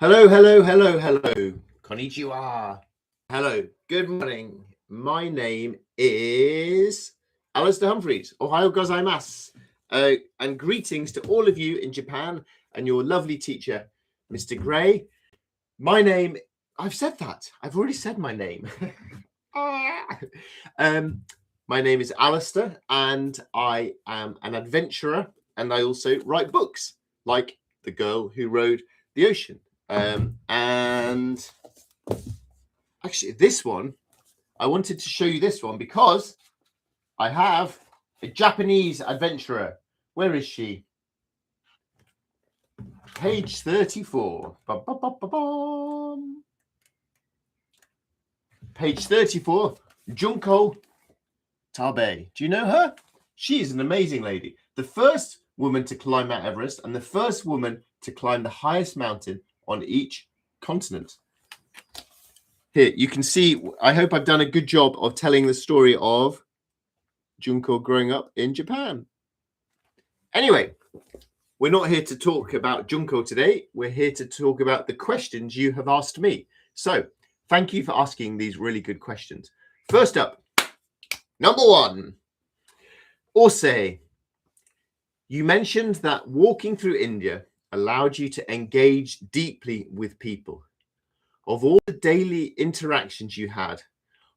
Hello, hello, hello, hello. Konnichiwa. Hello, good morning. My name is Alistair Humphreys. Ohayo gozaimasu. And greetings to all of you in Japan and your lovely teacher, Mr. Gray. My name, I've said that. I've already said my name. My name is Alistair and I am an adventurer and I also write books like The Girl Who Rode the Ocean. And actually this one, I wanted to show you this one because I have a Japanese adventurer. Where is she? Page 34. Ba-ba-ba-ba-bum. Page 34, Junko Tabe. Do you know her? She's an amazing lady. The first woman to climb Mount Everest and the first woman to climb the highest mountain on each continent. Here, you can see, I hope I've done a good job of telling the story of Junko growing up in Japan. Anyway, we're not here to talk about Junko today. We're here to talk about the questions you have asked me. So, thank you for asking these really good questions. First up, number one, Ose. You mentioned that walking through India allowed you to engage deeply with people. Of all the daily interactions you had,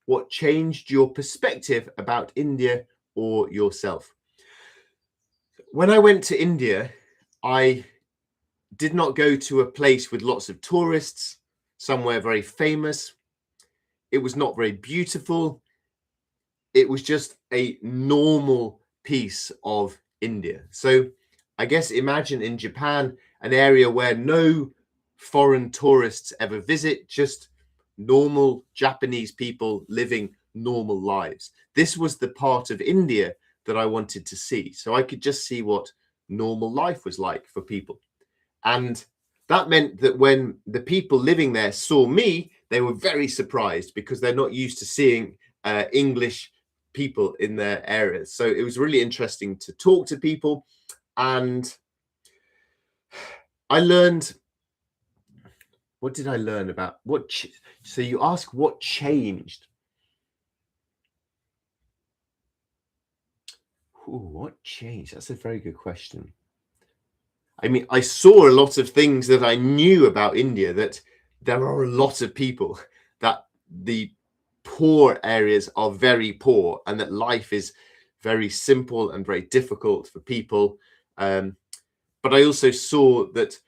what changed your perspective about India or yourself? When I went to India, I did not go to a place with lots of tourists, somewhere very famous. It was not very beautiful. It was just a normal piece of India. So I guess imagine in Japan, an area where no foreign tourists ever visit, just normal Japanese people living normal lives. This was the part of India that I wanted to see. So I could just see what normal life was like for people. And that meant that when the people living there saw me, they were very surprised because they're not used to seeing English people in their areas. So it was really interesting to talk to people. And I learned, what did I learn about so you ask what changed? Ooh, what changed? That's a very good question. I mean, I saw a lot of things that I knew about India, that there are a lot of people, that the poor areas are very poor and that life is very simple and very difficult for people. But I also saw that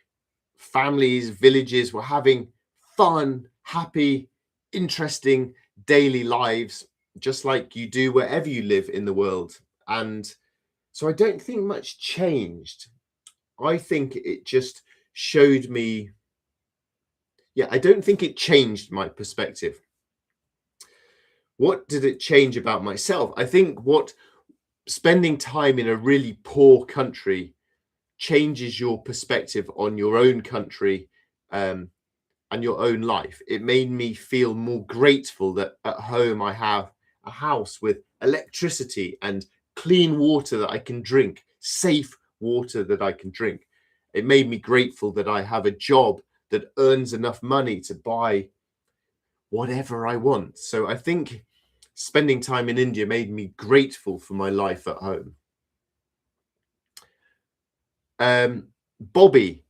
families, villages were having fun, happy, interesting daily lives, just like you do wherever you live in the world. And so I don't think much changed. I think it just showed me, I don't think it changed my perspective. What did it change about myself? I think what spending time in a really poor country changes your perspective on your own country and your own life. It made me feel more grateful that at home I have a house with electricity and clean water that I can drink, safe water that I can drink. It made me grateful that I have a job that earns enough money to buy whatever I want. So I think spending time in India made me grateful for my life at home. Bobby,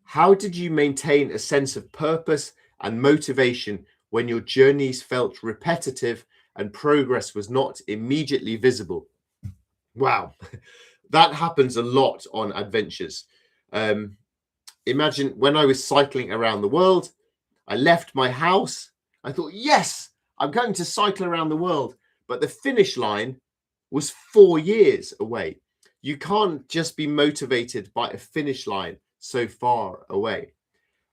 how did you maintain a sense of purpose and motivation when your journeys felt repetitive and progress was not immediately visible? Wow, that happens a lot on adventures. Imagine when I was cycling around the world, I left my house. I thought, yes, I'm going to cycle around the world. But the finish line was 4 years away. You can't just be motivated by a finish line so far away.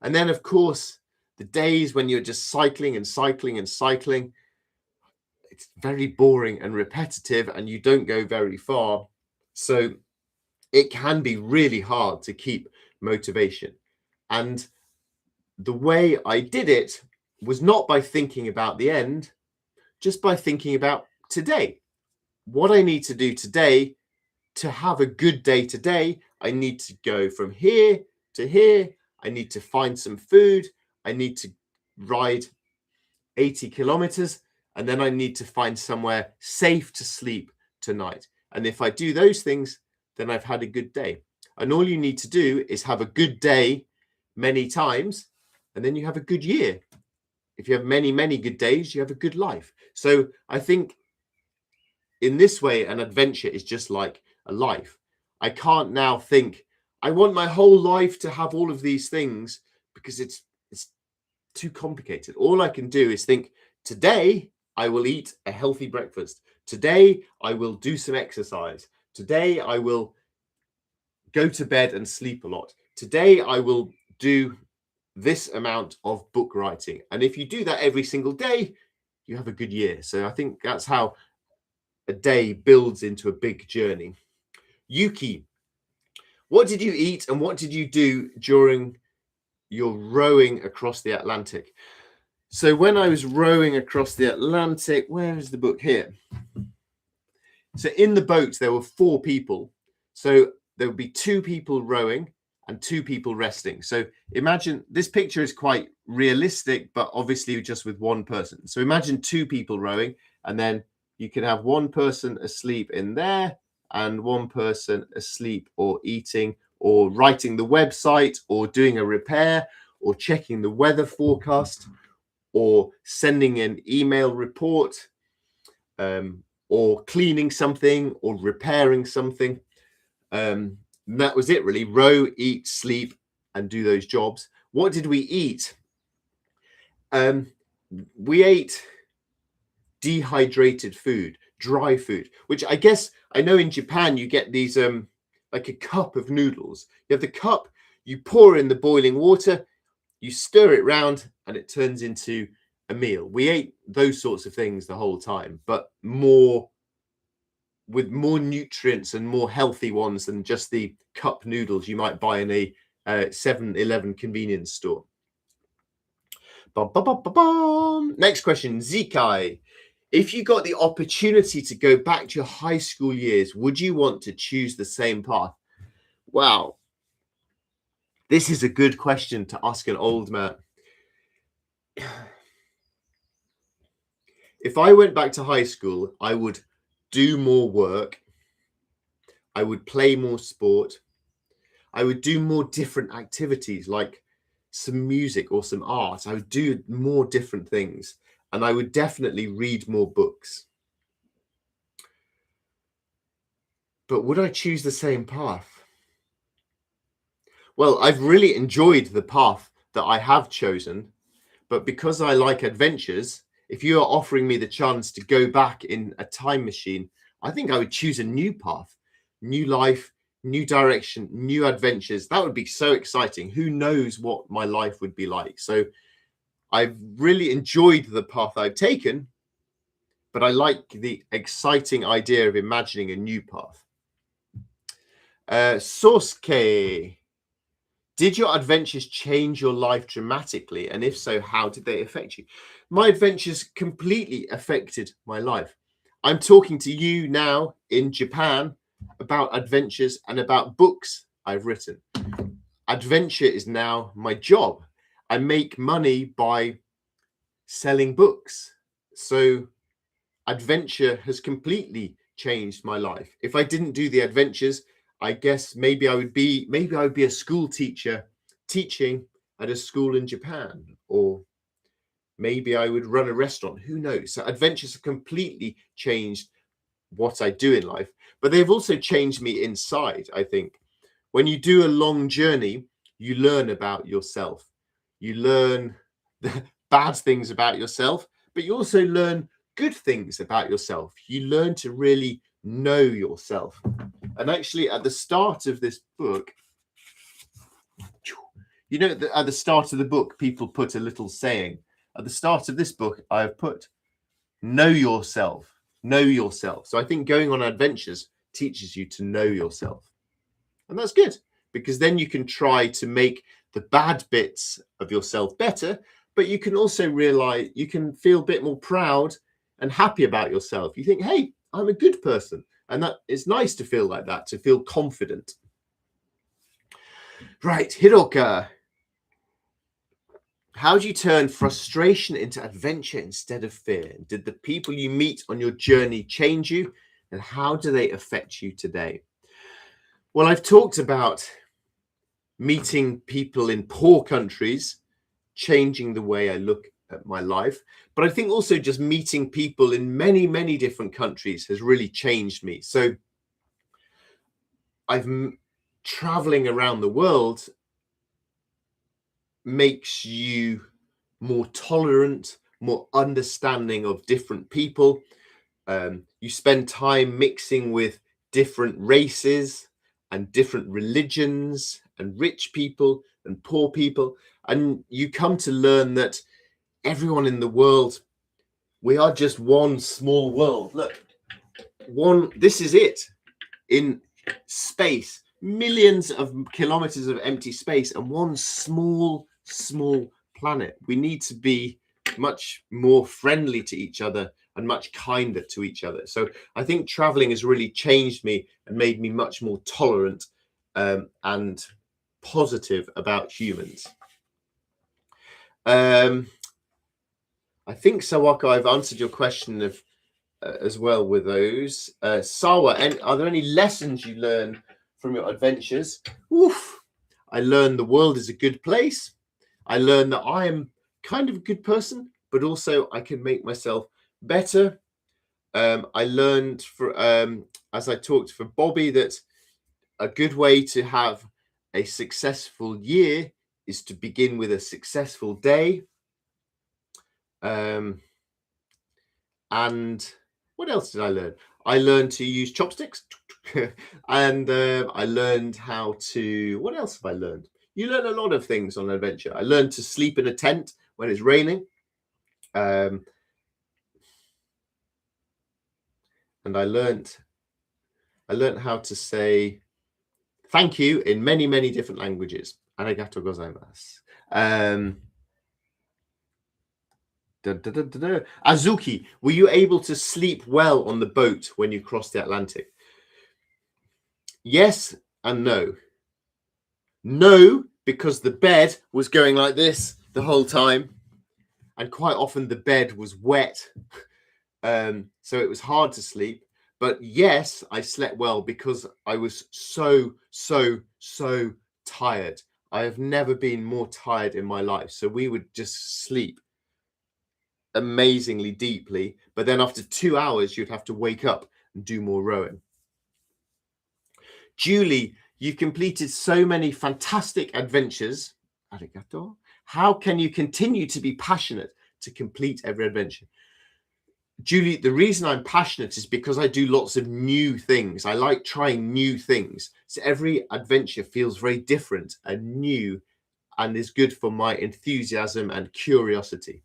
And then, of course, the days when you're just cycling and cycling and cycling, it's very boring and repetitive and you don't go very far. So it can be really hard to keep motivation. And the way I did it was not by thinking about the end, just by thinking about today. What I need to do today to have a good day today, I need to go from here to here. I need to find some food, I need to ride 80 kilometers, and then I need to find somewhere safe to sleep tonight. And if I do those things, then I've had a good day. And all you need to do is have a good day many times, and then you have a good year. If you have many, many good days, you have a good life. So I think in this way, an adventure is just like a life. I can't now think, I want my whole life to have all of these things, because it's too complicated. All I can do is think, today I will eat a healthy breakfast. Today I will do some exercise. Today I will go to bed and sleep a lot. Today I will do this amount of book writing. And if you do that every single day, you have a good year. So I think that's how a day builds into a big journey. Yuki, what did you eat and what did you do during your rowing across the Atlantic? So when I was rowing across the Atlantic, where is the book here? So in the boat, there were 4 people. So there would be 2 people rowing and 2 people resting. So imagine, this picture is quite realistic, but obviously just with one person. So imagine 2 people rowing, and then you can have one person asleep in there and one person asleep or eating or writing the website or doing a repair or checking the weather forecast or sending an email report, or cleaning something or repairing something. That was it really. Row, eat, sleep, and do those jobs. What did we eat? We ate dehydrated food, dry food, which I guess, I know in Japan you get these like a cup of noodles. You have the cup, you pour in the boiling water, you stir it round, and it turns into a meal. We ate those sorts of things the whole time, but more with more nutrients and more healthy ones than just the cup noodles you might buy in a 7-Eleven convenience store. Next question, Zikai. If you got the opportunity to go back to your high school years, would you want to choose the same path? Wow. This is a good question to ask an old man. If I went back to high school, I would do more work. I would play more sport. I would do more different activities like some music or some art. I would do more different things. And I would definitely read more books. But would I choose the same path? Well, I've really enjoyed the path that I have chosen. But because I like adventures, if you are offering me the chance to go back in a time machine, I think I would choose a new path, new life, new direction, new adventures. That would be so exciting. Who knows what my life would be like? So I've really enjoyed the path I've taken, but I like the exciting idea of imagining a new path. Sosuke, did your adventures change your life dramatically? And if so, how did they affect you? My adventures completely affected my life. I'm talking to you now in Japan about adventures and about books I've written. Adventure is now my job. I make money by selling books. So adventure has completely changed my life. If I didn't do the adventures, I guess maybe I would be a school teacher teaching at a school in Japan, or maybe I would run a restaurant. Who knows? So adventures have completely changed what I do in life, but they've also changed me inside. I think when you do a long journey, you learn about yourself. You learn the bad things about yourself, but you also learn good things about yourself. You learn to really know yourself. And actually, at the start of this book, you know, at the start of the book, people put a little saying. At the start of this book, I've put, know yourself, know yourself. So I think going on adventures teaches you to know yourself. And that's good, because then you can try to make the bad bits of yourself better, but you can also realize, you can feel a bit more proud and happy about yourself. You think, hey, I'm a good person. And that it's nice to feel like that, to feel confident. Right, Hiroka, How do you turn frustration into adventure instead of fear? Did the people you meet on your journey change you? And how do they affect you today? Well, I've talked about meeting people in poor countries, changing the way I look at my life. But I think also just meeting people in many, many different countries has really changed me. So traveling around the world makes you more tolerant, more understanding of different people. You spend time mixing with different races and different religions and rich people and poor people. And you come to learn that everyone in the world, we are just one small world. Look, this is it in space, millions of kilometers of empty space and one small planet. We need to be much more friendly to each other and much kinder to each other. So I think traveling has really changed me and made me much more tolerant and positive about humans. I think, Sawaka, I've answered your question of as well with those. Sawa, and are there any lessons you learn from your adventures? Oof, I learned the world is a good place. I learned that I am kind of a good person, but also I can make myself better. I learned as I talked for Bobby, that a good way to have a successful year is to begin with a successful day. And what else did I learn? I learned to use chopsticks and I learned how to, what else have I learned? You learn a lot of things on an adventure. I learned to sleep in a tent when it's raining. And I learned how to say thank you in many, many different languages. Arigato gozaimasu. Azuki, were you able to sleep well on the boat when you crossed the Atlantic? Yes and no. No, because the bed was going like this the whole time, and quite often the bed was wet, so it was hard to sleep. But yes, I slept well because I was so tired. I have never been more tired in my life. So we would just sleep amazingly deeply, but then after 2 hours you'd have to wake up and do more rowing. Julie, you completed so many fantastic adventures. Arigato. How can you continue to be passionate to complete every adventure? Julie, the reason I'm passionate is because I do lots of new things. I like trying new things. So every adventure feels very different and new and is good for my enthusiasm and curiosity.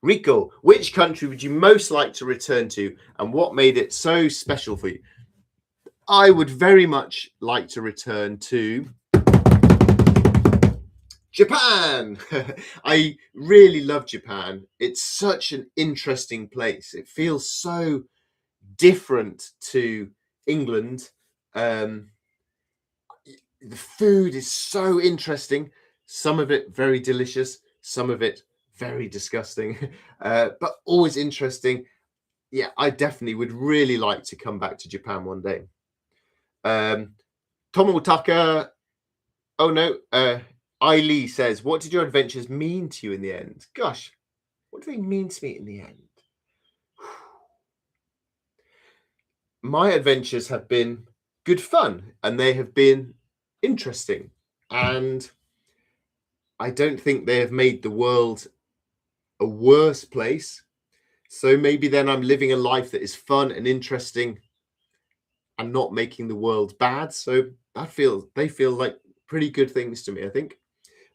Rico, which country would you most like to return to and what made it so special for you? I would very much like to return to Japan. I really love Japan. It's such an interesting place. It feels so different to England. The food is so interesting. Some of it very delicious, some of it very disgusting, but always interesting. Yeah, I definitely would really like to come back to Japan one day. Tomotaka, oh no, Ailey says, what did your adventures mean to you in the end? Gosh, what do they mean to me in the end? My adventures have been good fun and they have been interesting. And I don't think they have made the world a worse place. So maybe then I'm living a life that is fun and interesting and not making the world bad. So they feel like pretty good things to me, I think.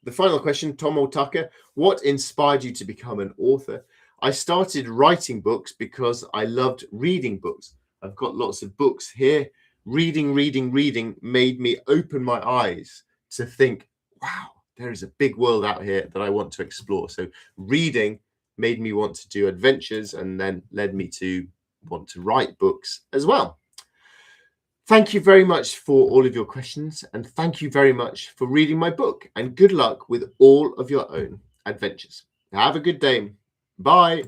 The final question, Tomo Tucker, what inspired you to become an author? I started writing books because I loved reading books. I've got lots of books here. Reading made me open my eyes to think, wow, there is a big world out here that I want to explore. So reading made me want to do adventures and then led me to want to write books as well. Thank you very much for all of your questions, and thank you very much for reading my book, and good luck with all of your own adventures. Have a good day. Bye.